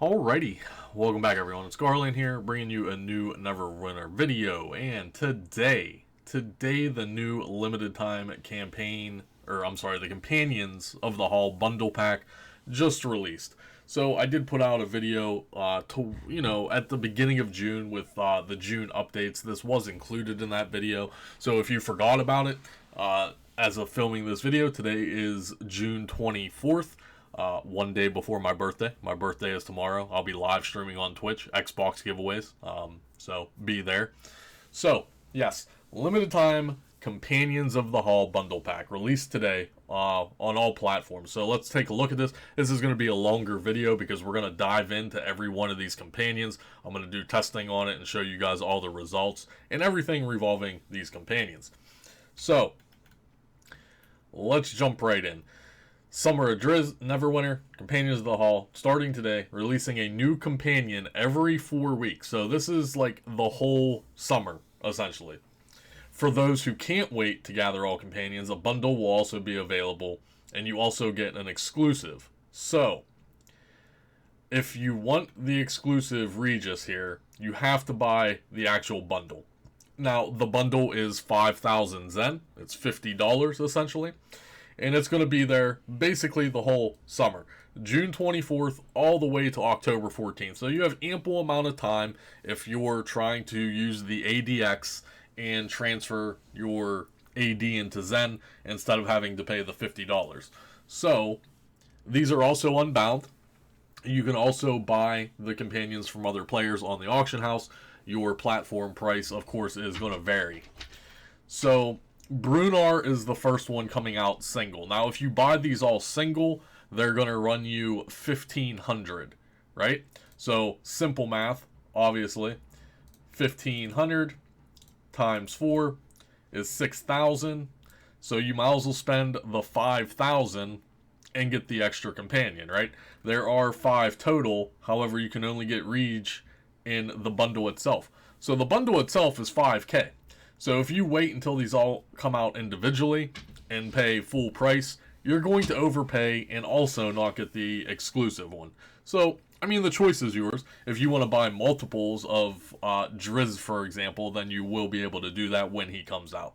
Alrighty, welcome back everyone. It's Garland here, bringing you a new Neverwinter video, and today the new limited time campaign, the Companions of the Hall bundle pack just released. So I did put out a video at the beginning of June with the June updates. This was included in that video, so if you forgot about it, as of filming this video, today is June 24th. One day before my birthday. My birthday is tomorrow. I'll be live streaming on Twitch, Xbox giveaways, so be there. So, yes, limited time Companions of the Hall bundle pack, released today on all platforms. So let's take a look at this. This is going to be a longer video because we're going to dive into every one of these companions. I'm going to do testing on it and show you guys all the results and everything revolving these companions. So, let's jump right in. Summer of Drizz, Neverwinter, Companions of the Hall, starting today, releasing a new companion every 4 weeks. So this is like the whole summer, essentially. For those who can't wait to gather all companions, a bundle will also be available, and you also get an exclusive. So, if you want the exclusive Regis here, you have to buy the actual bundle. Now, the bundle is 5,000 Zen. It's $50, essentially. And it's going to be there basically the whole summer. June 24th all the way to October 14th. So you have ample amount of time if you're trying to use the ADX and transfer your AD into Zen instead of having to pay the $50. So these are also unbound. You can also buy the companions from other players on the auction house. Your platform price, of course, is going to vary. So Brunor is the first one coming out single. Now, if you buy these all single, they're going to run you $1,500, right? So, simple math, obviously. 1,500 times 4 is 6,000. So, you might as well spend the 5,000 and get the extra companion, right? There are 5 total. However, you can only get Reg in the bundle itself. So, the bundle itself is 5K. So if you wait until these all come out individually and pay full price, you're going to overpay and also not get the exclusive one. So, I mean, the choice is yours. If you want to buy multiples of Drizz, for example, then you will be able to do that when he comes out.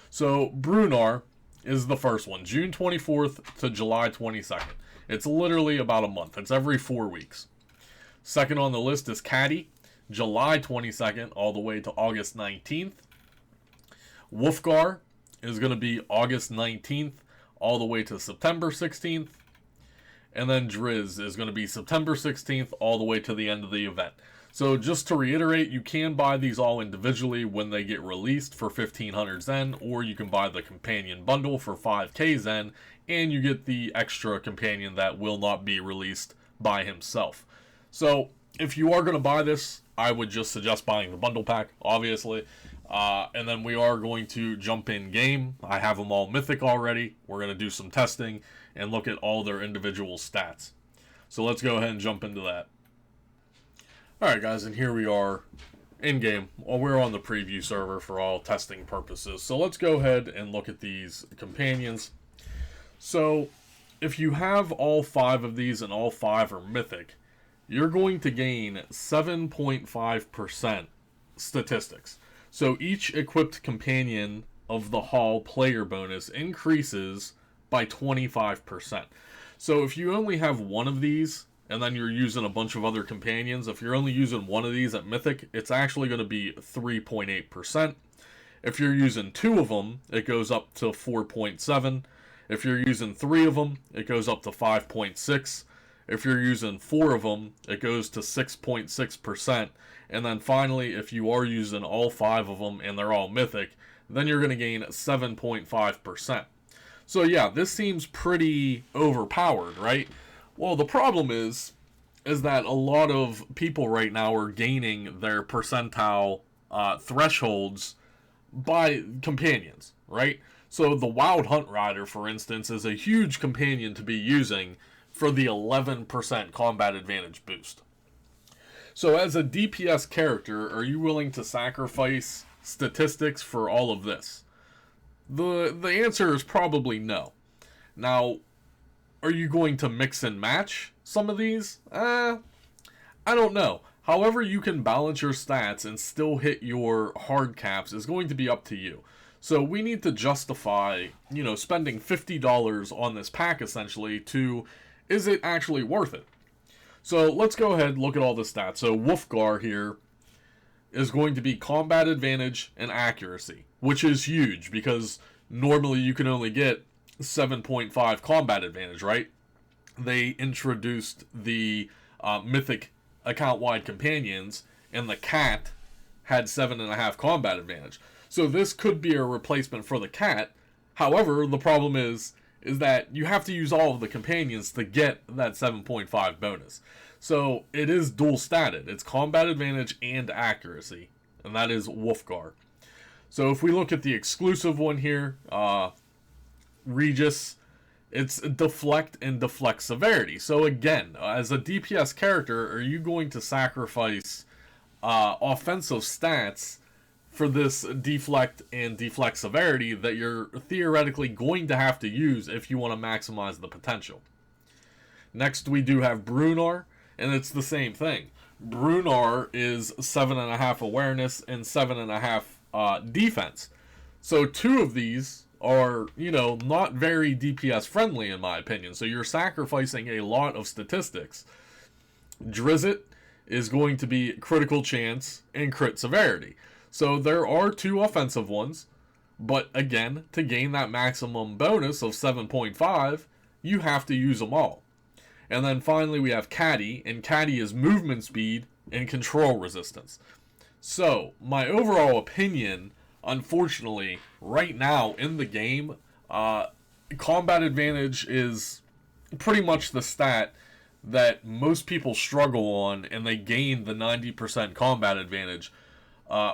So, Brunor is the first one, June 24th to July 22nd. It's literally about a month. It's every 4 weeks. Second on the list is Catti, July 22nd all the way to August 19th. Wolfgar is going to be August 19th all the way to September 16th. And then Drizz is going to be September 16th all the way to the end of the event. So just to reiterate, you can buy these all individually when they get released for 1,500 Zen, or you can buy the companion bundle for 5K Zen, and you get the extra companion that will not be released by himself. So if you are going to buy this, I would just suggest buying the bundle pack, obviously. And then we are going to jump in game. I have them all mythic already. We're going to do some testing and look at all their individual stats. So let's go ahead and jump into that. Alright guys, and here we are in game. Well, we're on the preview server for all testing purposes. So let's go ahead and look at these companions. So if you have all 5 of these and all 5 are mythic, you're going to gain 7.5% statistics. So each equipped companion of the Hall player bonus increases by 25%. So if you only have one of these, and then you're using a bunch of other companions, if you're only using one of these at Mythic, it's actually going to be 3.8%. If you're using 2 of them, it goes up to 4.7. If you're using 3 of them, it goes up to 5.6. If you're using 4 of them, it goes to 6.6%. And then finally, if you are using all 5 of them and they're all mythic, then you're going to gain 7.5%. So yeah, this seems pretty overpowered, right? Well, the problem is that a lot of people right now are gaining their percentile thresholds by companions, right? So the Wild Hunt Rider, for instance, is a huge companion to be using for the 11% combat advantage boost. So as a DPS character, are you willing to sacrifice statistics for all of this? The answer is probably no. Now, are you going to mix and match some of these? I don't know. However you can balance your stats and still hit your hard caps is going to be up to you. So we need to justify, spending $50 on this pack essentially to, is it actually worth it? So let's go ahead and look at all the stats. So Wolfgar here is going to be combat advantage and accuracy, which is huge because normally you can only get 7.5 combat advantage, right? They introduced the mythic account-wide companions, and the cat had 7.5 combat advantage. So this could be a replacement for the cat. However, the problem is that you have to use all of the companions to get that 7.5 bonus. So it is dual statted. It's combat advantage and accuracy, and that is Wolfgar. So if we look at the exclusive one here, Regis, it's deflect and deflect severity. So again, as a DPS character, are you going to sacrifice offensive stats for this deflect and deflect severity that you're theoretically going to have to use if you want to maximize the potential? Next we do have Brunor, and it's the same thing. Brunor is 7.5 awareness and 7.5 defense. So two of these are, not very DPS friendly in my opinion. So you're sacrificing a lot of statistics. Drizz is going to be critical chance and crit severity. So there are two offensive ones, but again, to gain that maximum bonus of 7.5, you have to use them all. And then finally we have Catti, and Catti is movement speed and control resistance. So my overall opinion, unfortunately, right now in the game, combat advantage is pretty much the stat that most people struggle on, and they gain the 90% combat advantage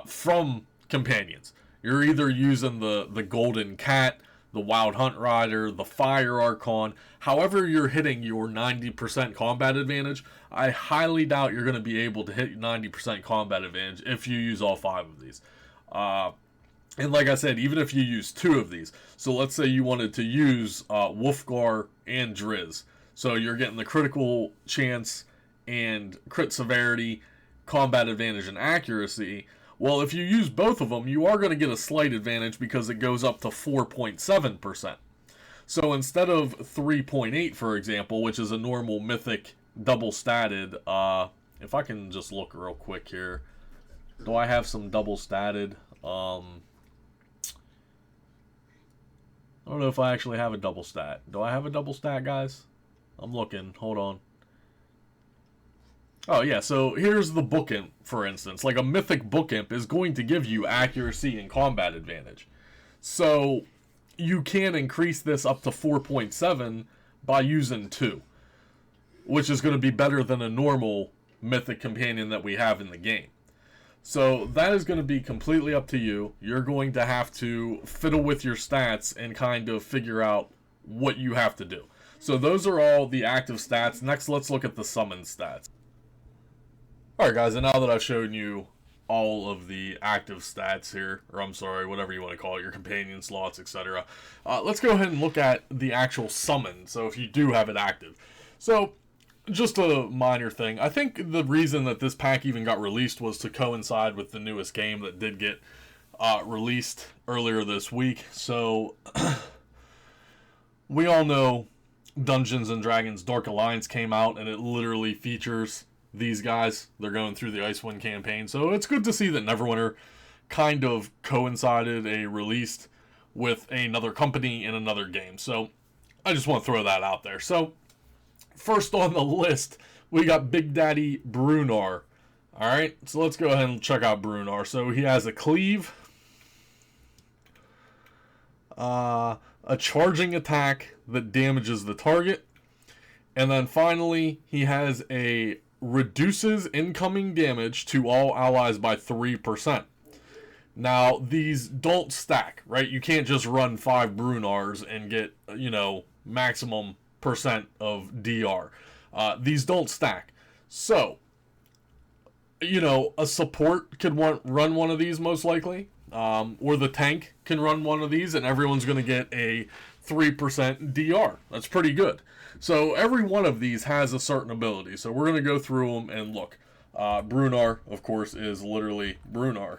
from companions. You're either using the Golden Cat, the Wild Hunt Rider, the Fire Archon. However you're hitting your 90% combat advantage, I highly doubt you're going to be able to hit 90% combat advantage if you use all 5 of these. And like I said, even if you use 2 of these, so let's say you wanted to use Wolfgar and Drizz, so you're getting the critical chance and crit severity, combat advantage, and accuracy. Well, if you use both of them, you are going to get a slight advantage because it goes up to 4.7%. So instead of 3.8, for example, which is a normal mythic double statted, if I can just look real quick here, do I have some double statted? I don't know if I actually have a double stat. Do I have a double stat, guys? I'm looking. Hold on. Oh, yeah, so here's the book imp, for instance. Like, a mythic book imp is going to give you accuracy and combat advantage. So you can increase this up to 4.7 by using 2, which is going to be better than a normal mythic companion that we have in the game. So that is going to be completely up to you. You're going to have to fiddle with your stats and kind of figure out what you have to do. So those are all the active stats. Next, let's look at the summon stats. Alright guys, and now that I've shown you all of the active stats here, or I'm sorry, whatever you want to call it, your companion slots, etc. Let's go ahead and look at the actual summon, so if you do have it active. So, just a minor thing. I think the reason that this pack even got released was to coincide with the newest game that did get released earlier this week. So, we all know Dungeons & Dragons Dark Alliance came out, and it literally features these guys. They're going through the Icewind campaign. So it's good to see that Neverwinter kind of coincided a release with another company in another game. So I just want to throw that out there. So first on the list, we got Big Daddy Brunar. Alright, so let's go ahead and check out Brunor. So he has a cleave, a charging attack that damages the target, and then finally he has a reduces incoming damage to all allies by 3%. Now, these don't stack, right? You can't just run 5 Brunars and get, maximum percent of DR. These don't stack. So, a support could run one of these most likely, or the tank can run one of these, and everyone's going to get a 3% DR. That's pretty good. So every one of these has a certain ability. So we're going to go through them and look. Brunor, of course, is literally Brunor.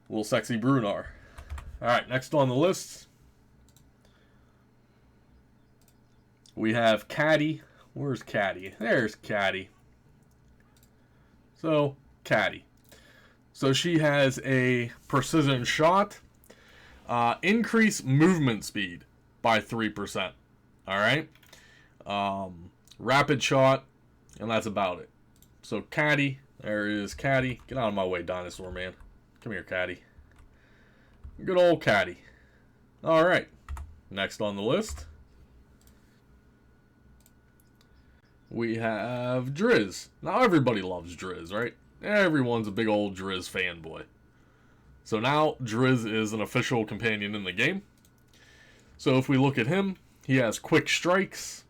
Little sexy Brunor. Alright, next on the list, we have Catti. Where's Catti? There's Catti. So, Catti. So she has a precision shot. Increase movement speed by 3%. Alright? Rapid shot. And that's about it. So Catti. There is Catti. Get out of my way, dinosaur man. Come here, Catti. Good old Catti. Alright. Next on the list, we have Drizz. Now everybody loves Drizz, right? Everyone's a big old Drizz fanboy. So now Drizz is an official companion in the game. So if we look at him, he has quick strikes.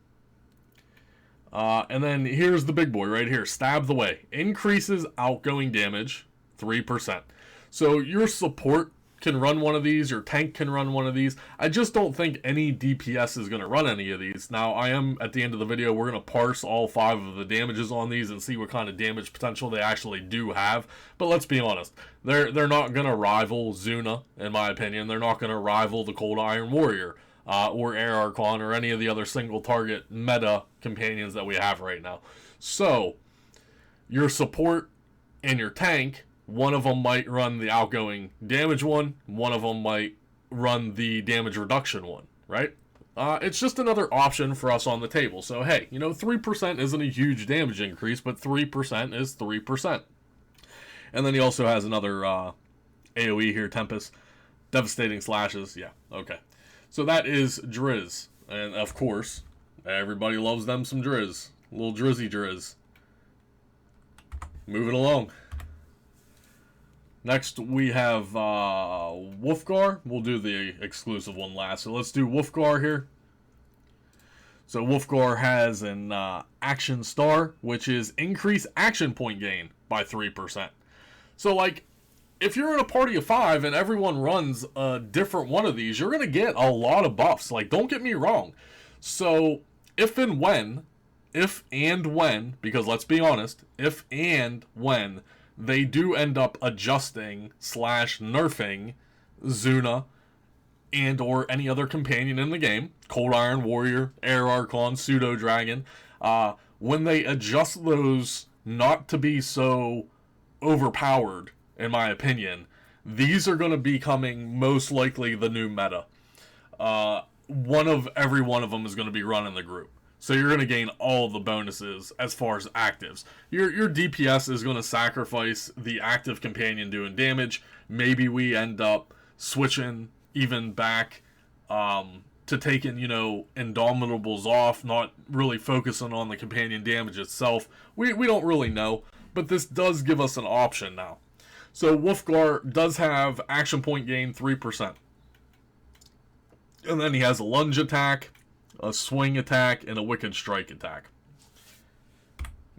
And then here's the big boy right here. Stab the way. Increases outgoing damage 3%. So your support can run one of these. Your tank can run one of these. I just don't think any DPS is going to run any of these. Now, I am, at the end of the video, we're going to parse all 5 of the damages on these and see what kind of damage potential they actually do have. But let's be honest. They're not going to rival Zuna, in my opinion. They're not going to rival the Cold Iron Warrior. Or Air Archon, or any of the other single target meta companions that we have right now. So, your support and your tank, one of them might run the outgoing damage one of them might run the damage reduction one, right? It's just another option for us on the table. So, hey, 3% isn't a huge damage increase, but 3% is 3%. And then he also has another AoE here, Tempest. Devastating slashes, yeah, okay. So that is Drizz. And of course, everybody loves them some Drizz. Little Drizzy Drizz. Moving along. Next we have Wolfgar. We'll do the exclusive one last. So let's do Wolfgar here. So Wolfgar has an action star, which is increase action point gain by 3%. So like, if you're in a party of 5 and everyone runs a different one of these, you're going to get a lot of buffs. Like, don't get me wrong. So, if and when, because let's be honest, if and when they do end up adjusting / nerfing Zuna and or any other companion in the game, Cold Iron Warrior, Air Archon, Pseudo Dragon, when they adjust those not to be so overpowered, in my opinion, these are going to be coming most likely the new meta. Every one of them is going to be running the group. So you're going to gain all the bonuses as far as actives. Your DPS is going to sacrifice the active companion doing damage. Maybe we end up switching even back to taking, Indomitables off, not really focusing on the companion damage itself. We don't really know, but this does give us an option now. So Wolfgar does have action point gain 3%. And then he has a lunge attack, a swing attack, and a wicked strike attack.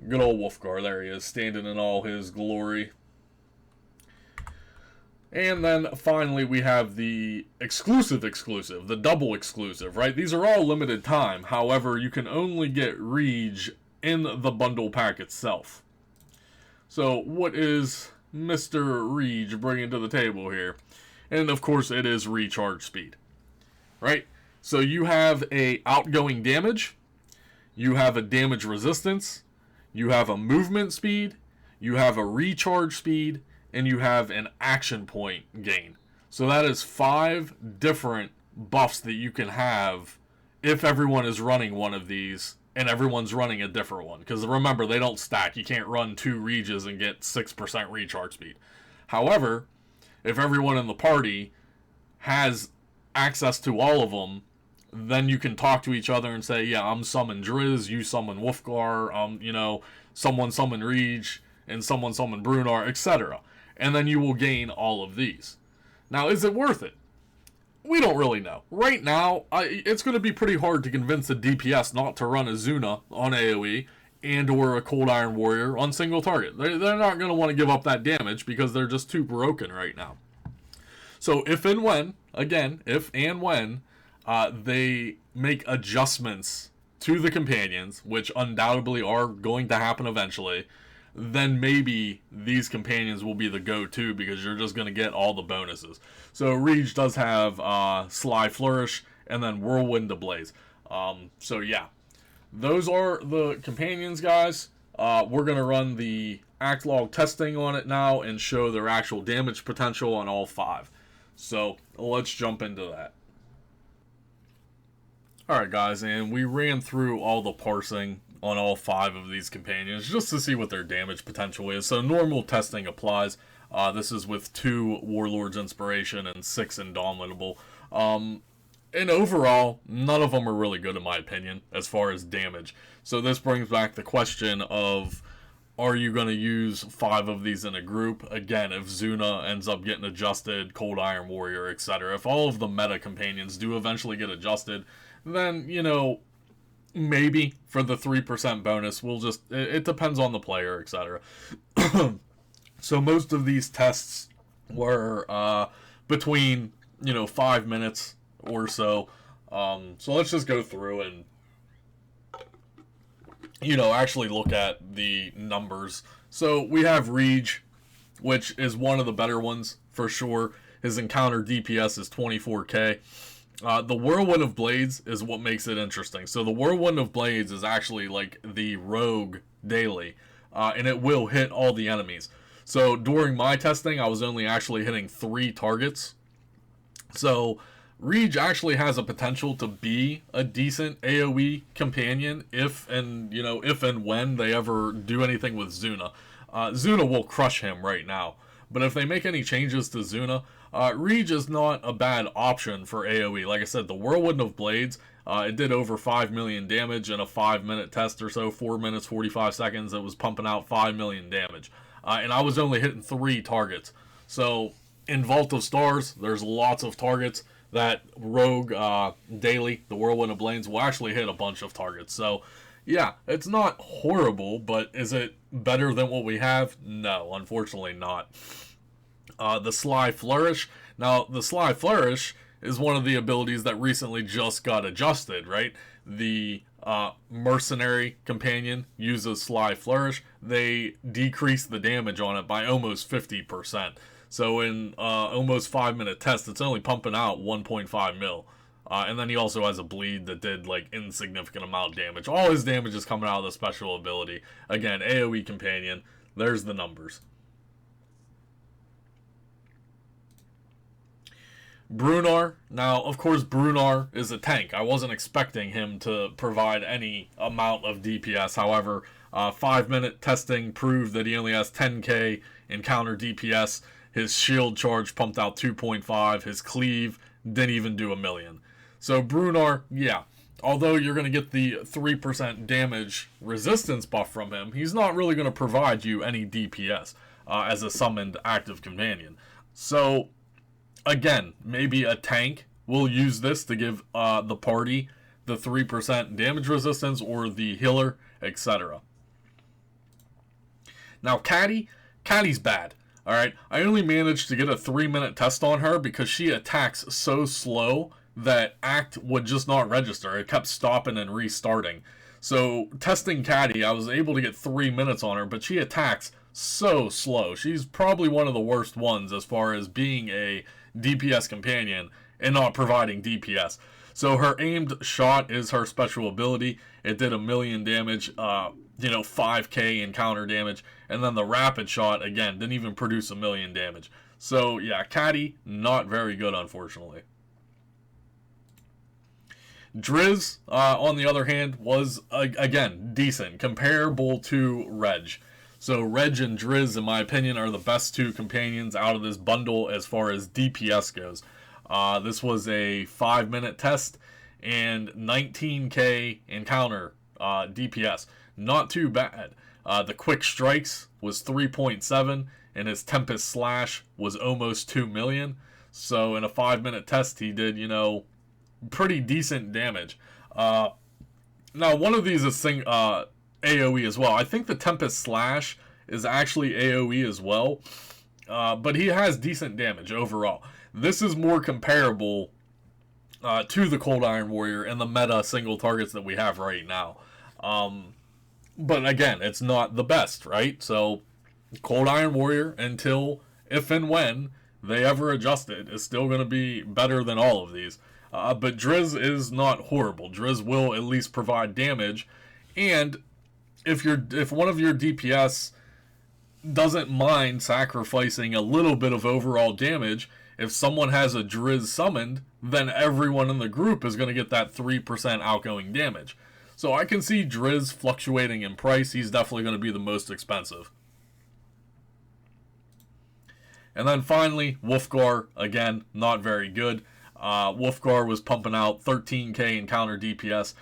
Good old Wolfgar, there he is, standing in all his glory. And then finally we have the exclusive, the double exclusive, right? These are all limited time. However, you can only get Rege in the bundle pack itself. So what is Mr. Rege bringing to the table here? And of course it is recharge speed, right? So you have a outgoing damage, you have a damage resistance, you have a movement speed, you have a recharge speed, and you have an action point gain. So that is 5 different buffs that you can have if everyone is running one of these and everyone's running a different one. Because remember, they don't stack. You can't run 2 Reges and get 6% recharge speed. However, if everyone in the party has access to all of them, then you can talk to each other and say, yeah, I'm summon Drizz, you summon Wolfgar, someone summon Rege, and someone summon Brunor, etc. And then you will gain all of these. Now, is it worth it? We don't really know. Right now, it's going to be pretty hard to convince a DPS not to run a Zuna on AoE and or a Cold Iron Warrior on single target. They're not going to want to give up that damage because they're just too broken right now. So if and when, again, if and when they make adjustments to the companions, which undoubtedly are going to happen eventually, then maybe these companions will be the go-to because you're just going to get all the bonuses. So Reg does have Sly Flourish and then Whirlwind of Blades. So yeah, those are the companions, guys. We're going to run the act log testing on it now and show their actual damage potential on all 5. So let's jump into that. Alright guys, and we ran through all the parsing on all 5 of these companions just to see what their damage potential is. So normal testing applies. This is with 2 Warlord's Inspiration and 6 Indomitable. And overall, none of them are really good in my opinion as far as damage. So this brings back the question of, are you going to use 5 of these in a group? Again, if Zuna ends up getting adjusted, Cold Iron Warrior, etc. If all of the meta companions do eventually get adjusted, then, you know, maybe for the 3% bonus, we'll just, it depends on the player, etc. So most of these tests were between, you know, 5 minutes or so. So let's just go through and, you know, actually look at the numbers. So we have Reg, which is one of the better ones for sure. His encounter DPS is 24k. The Whirlwind of Blades is what makes it interesting. So the Whirlwind of Blades is actually like the rogue daily, and it will hit all the enemies. So during my testing, I was only actually hitting 3 targets. So Reg actually has a potential to be a decent AoE companion if and when they ever do anything with Zuna. Zuna will crush him right now. But if they make any changes to Zuna, Reg is not a bad option for AoE. Like I said, the Whirlwind of Blades, it did over 5 million damage in a 5-minute test or so. 4 minutes, 45 seconds, it was pumping out 5 million damage. And I was only hitting 3 targets. So in Vault of Stars, there's lots of targets that Rogue daily, the Whirlwind of Blades, will actually hit a bunch of targets. So yeah, it's not horrible, but is it better than what we have? No, unfortunately not. The Sly Flourish. Now, the Sly Flourish is one of the abilities that recently just got adjusted, right? The Mercenary Companion uses Sly Flourish. They decrease the damage on it by almost 50%. So in almost 5-minute test, it's only pumping out 1.5 mil. And then he also has a bleed that did like insignificant amount of damage. All his damage is coming out of the special ability. Again, AoE companion. There's the numbers. Brunor. Now, of course, Brunor is a tank. I wasn't expecting him to provide any amount of DPS. However, 5-minute testing proved that he only has 10k encounter DPS. His shield charge pumped out 2.5. His cleave didn't even do 1 million. So Brunor, yeah, although you're going to get the 3% damage resistance buff from him, he's not really going to provide you any DPS as a summoned active companion. So again, maybe a tank will use this to give the party the 3% damage resistance, or the healer, etc. Now Catti's bad. Alright, I only managed to get a 3-minute test on her because she attacks so slow that act would just not register. It kept stopping and restarting. So testing Catti, I was able to get 3 minutes on her, but she attacks so slow. She's probably one of the worst ones as far as being a DPS companion and not providing DPS. So her aimed shot is her special ability. It did 1 million damage, 5k encounter damage, and then the rapid shot, again, didn't even produce 1 million damage. So yeah, Catti, not very good, unfortunately. Drizz, on the other hand, was, again, decent, comparable to Reg. So Reg and Drizz, in my opinion, are the best 2 companions out of this bundle as far as DPS goes. This was a 5-minute test and 19k encounter DPS. Not too bad. The quick strikes was 3.7, and his Tempest Slash was almost 2 million. So in a 5-minute test, he did, pretty decent damage. Now, one of these is AoE as well. I think the Tempest Slash is actually AoE as well. But he has decent damage overall. this is more comparable to the Cold Iron Warrior and the meta single targets that we have right now. But again, it's not the best, right? So Cold Iron Warrior, until if and when they ever adjust it, is still going to be better than all of these. But Drizz is not horrible. Drizz will at least provide damage, and if one of your DPS doesn't mind sacrificing a little bit of overall damage, if someone has a Drizz summoned, then everyone in the group is going to get that 3% outgoing damage. So I can see Drizz fluctuating in price. He's definitely going to be the most expensive. And then finally, Wolfgar, again, not very good. Wolfgar was pumping out 13k in counter DPS.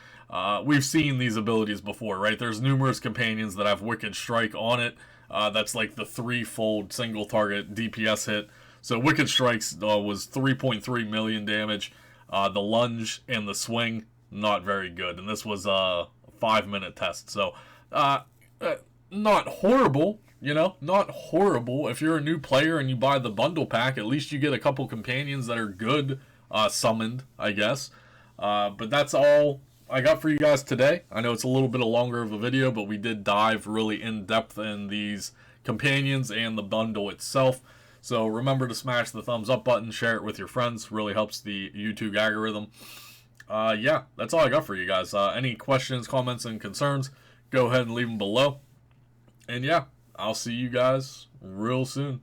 We've seen these abilities before, right? There's numerous companions that have Wicked Strike on it. That's like the 3-fold single target DPS hit. So Wicked Strikes was 3.3 million damage. The lunge and the swing, not very good. And this was a 5-minute test. So not horrible, you know, not horrible. If you're a new player and you buy the bundle pack, at least you get a couple companions that are good summoned, I guess. But that's all I got for you guys today. I know it's a little bit longer of a video, but we did dive really in depth in these companions and the bundle itself. So remember to smash the thumbs up button, share it with your friends. Really helps the YouTube algorithm. Yeah, that's all I got for you guys. Any questions, comments, and concerns, go ahead and leave them below. And yeah, I'll see you guys real soon.